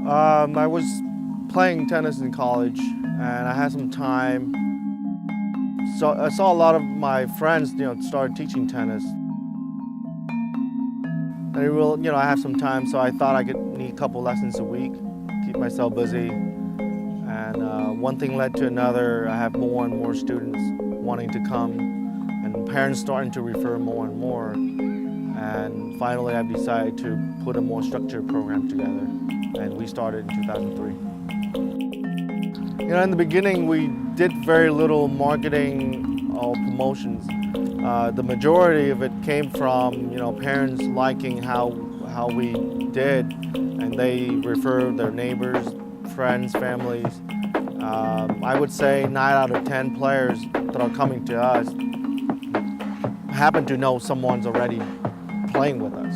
I was playing tennis in college, and I had some time. So I saw a lot of my friends, started teaching tennis. And I have some time, so I thought I could need a couple lessons a week, keep myself busy. And one thing led to another. I have more and more students wanting to come, and parents starting to refer more and more. And finally, I've decided to put a more structured program together, and we started in 2003. In the beginning, we did very little marketing or promotions. The majority of it came from parents liking how we did, and they referred their neighbors, friends, families. I would say 9 out of 10 players that are coming to us happen to know someone's already playing with us.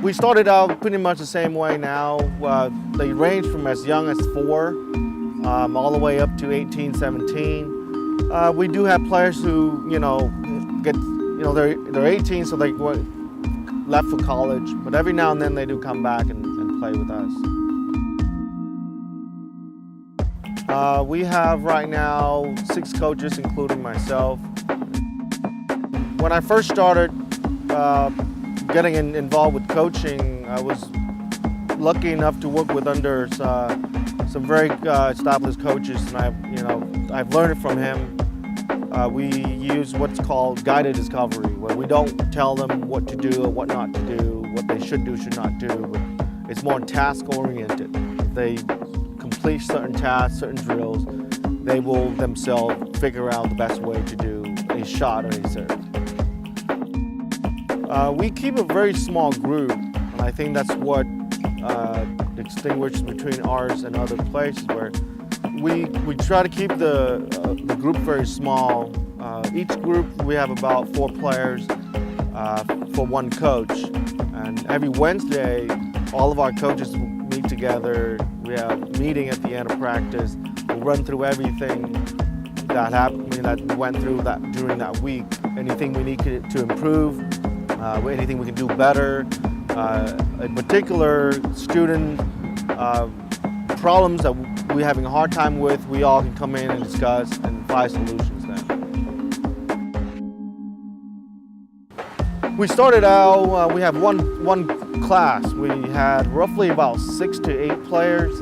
We started out pretty much the same way now. They range from as young as 4 all the way up to 18, 17. We do have players who, they're 18, so they left for college, but every now and then they do come back and play with us. We have right now 6 coaches, including myself. When I first started getting involved with coaching, I was lucky enough to work with under some very established coaches, and I've learned it from him. We use what's called guided discovery, where we don't tell them what to do or what not to do, what they should do, should not do. But it's more task-oriented. If they complete certain tasks, certain drills, they will themselves figure out the best way to do a shot or a serve. We keep a very small group, and I think that's what distinguishes between ours and other places, where we try to keep the group very small. Each group we have about 4 players for 1 coach, and every Wednesday all of our coaches meet together. We have a meeting at the end of practice. We'll run through everything that happened, that went through during that week. Anything we need to improve, anything we can do better. In particular, student problems that we're having a hard time with, we all can come in and discuss and find solutions then. We started out, we have one class. We had roughly about 6 to 8 players.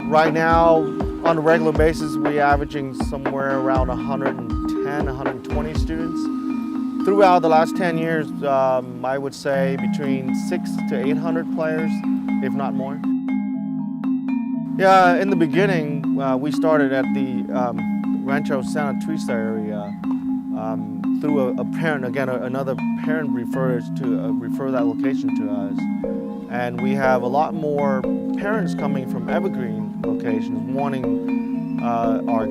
Right now, on a regular basis, we're averaging somewhere around 110, 120 students. Throughout the last 10 years, I would say between 600 to 800 players, if not more. Yeah, in the beginning, we started at the Rancho Santa Teresa area through a parent. Again, another parent refer that location to us, and we have a lot more parents coming from Evergreen locations wanting our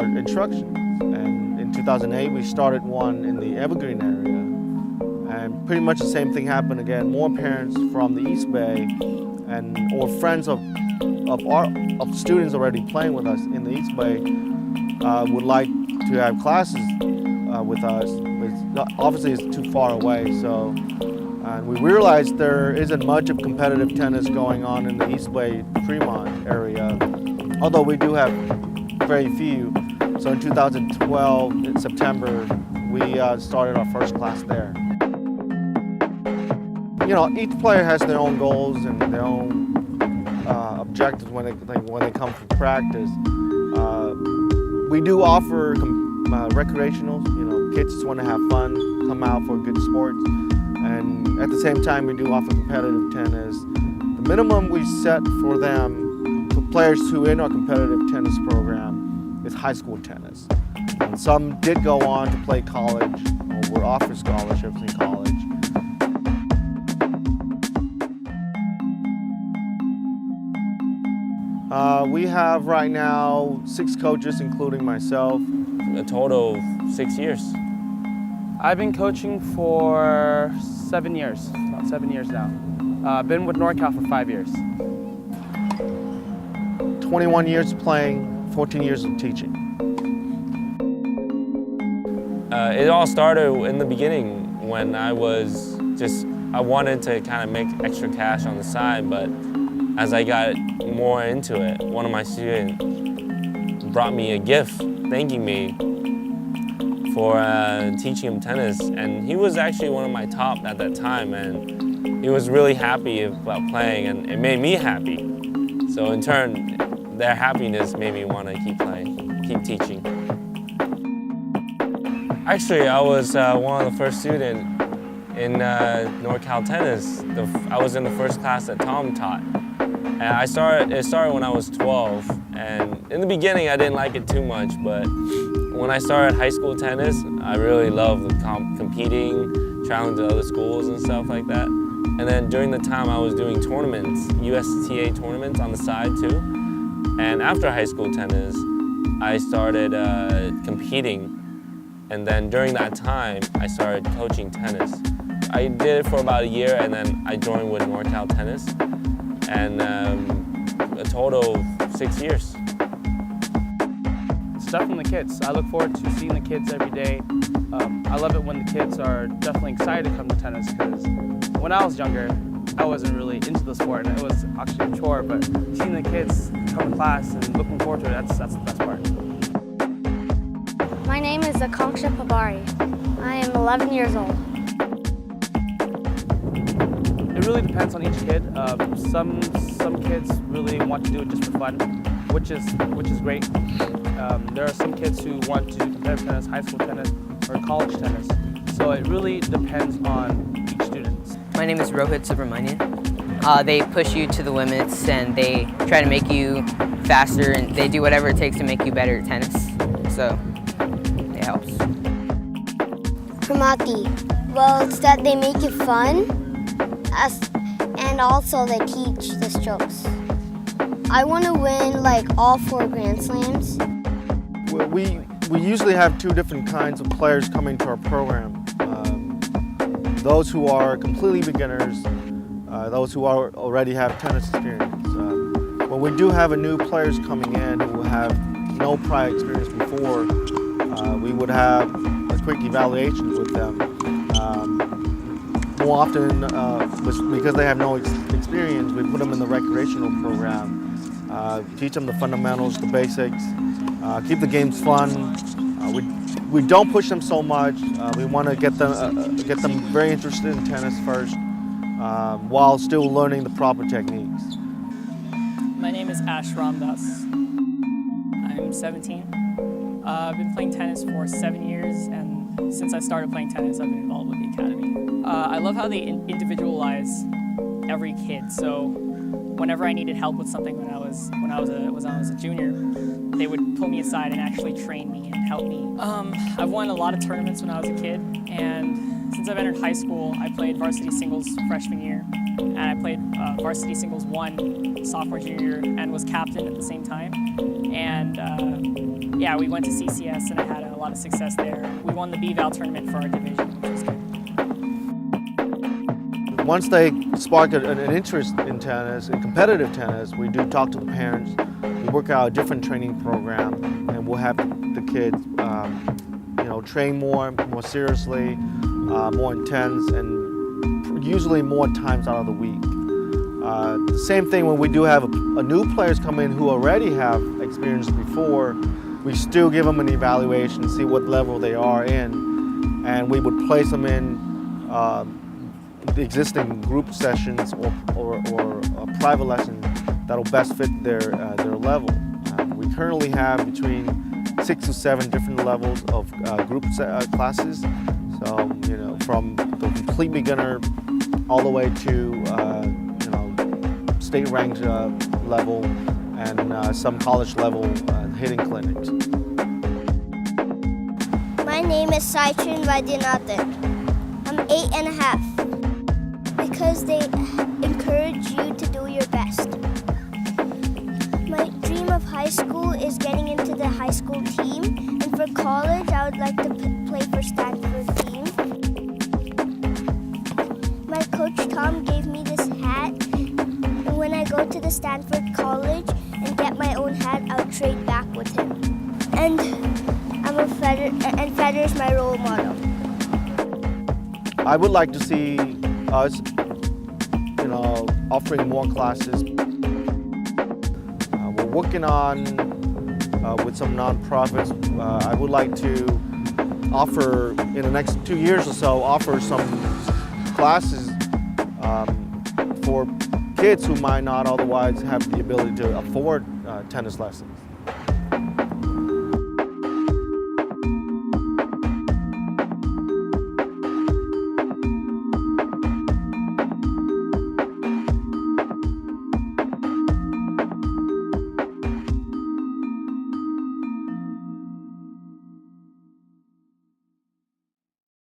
instruction. And in 2008, we started one in the Evergreen area, and pretty much the same thing happened again. More parents from the East Bay or friends of students already playing with us in the East Bay would like to have classes with us, but obviously it's too far away. So, and we realized there isn't much of competitive tennis going on in the East Bay, Fremont area, although we do have very few. So in 2012, in September, we started our first class there. Each player has their own goals and their own objectives when they come for practice. We do offer recreationals. Kids just want to have fun, come out for good sports, and at the same time we do offer competitive tennis. The minimum we set for them, for players who are in our competitive tennis program, is high school tennis. And some did go on to play college, or were offered scholarships in college. We have right now 6 coaches, including myself. A total of 6 years. I've been coaching for 7 years, about 7 years now. Been with NorCal for 5 years. 21 years playing, 14 years of teaching. It all started in the beginning when I wanted to kind of make extra cash on the side, but as I got more into it, one of my students brought me a gift thanking me for teaching him tennis, and he was actually one of my top at that time, and he was really happy about playing, and it made me happy. So in turn, their happiness made me want to keep playing, keep teaching. Actually, I was one of the first students in NorCal Tennis. I was in the first class that Tom taught. And it started when I was 12, and in the beginning I didn't like it too much, but when I started high school tennis, I really loved competing, traveling to other schools and stuff like that. And then during the time I was doing tournaments, USTA tournaments on the side too. And after high school tennis, I started competing. And then during that time, I started coaching tennis. I did it for about a year, and then I joined with NorCal Tennis, and a total of 6 years. It's definitely the kids. I look forward to seeing the kids every day. I love it when the kids are definitely excited to come to tennis, because when I was younger, I wasn't really into the sport, and it was actually a chore, but seeing the kids come to class and looking forward to it, that's the best part. My name is Akanksha Pabari. I am 11 years old. It really depends on each kid. Some kids really want to do it just for fun, which is great. There are some kids who want to do competitive tennis, high school tennis, or college tennis. So it really depends on each student. My name is Rohit Subramanian. They push you to the limits, and they try to make you faster, and they do whatever it takes to make you better at tennis. So it helps. Pramati. Well, it's that they make it fun, and also they teach the strokes. I want to win like all 4 Grand Slams. Well, we usually have 2 different kinds of players coming to our program. Those who are completely beginners, those who already have tennis experience. When we do have new players coming in who have no prior experience before, we would have a quick evaluation with them. More often, because they have no experience, we put them in the recreational program, teach them the fundamentals, the basics, keep the games fun. We don't push them so much. We want to get them very interested in tennis first, while still learning the proper techniques. My name is Ash Ramdas. I'm 17. I've been playing tennis for 7 years, and since I started playing tennis, I've been involved with the academy. I love how they individualize every kid. So whenever I needed help with something when I was a junior, they would pull me aside and actually train me and help me. I've won a lot of tournaments when I was a kid, and since I've entered high school, I played varsity singles freshman year, and I played varsity singles 1 sophomore, junior, and was captain at the same time. And yeah, we went to CCS, and I had a lot of success there. We won the B-Val tournament for our division, which was good. Once they spark an interest in tennis, in competitive tennis, we do talk to the parents. We work out a different training program, and we'll have the kids, train more seriously, more intense, and usually more times out of the week. The same thing when we do have a new players come in who already have experience before, we still give them an evaluation, see what level they are in, and we would place them in the existing group sessions or a private lesson that'll best fit their level. We currently have between 6 to 7 different levels of group classes. So, from the complete beginner all the way to state ranked level and some college level hitting clinics. My name is Saichin Vaidyanathan. I'm 8.5. Because they encourage you to do your best. My dream of high school is getting into the high school team, and for college I would like to play for Stanford team. My coach Tom gave me this hat, and when I go to the Stanford College and get my own hat, I'll trade back with him. And Federer's my role model. I would like to see us, offering more classes. We're working on with some nonprofits. I would like to offer in the next 2 years or so, offer some classes for kids who might not otherwise have the ability to afford tennis lessons.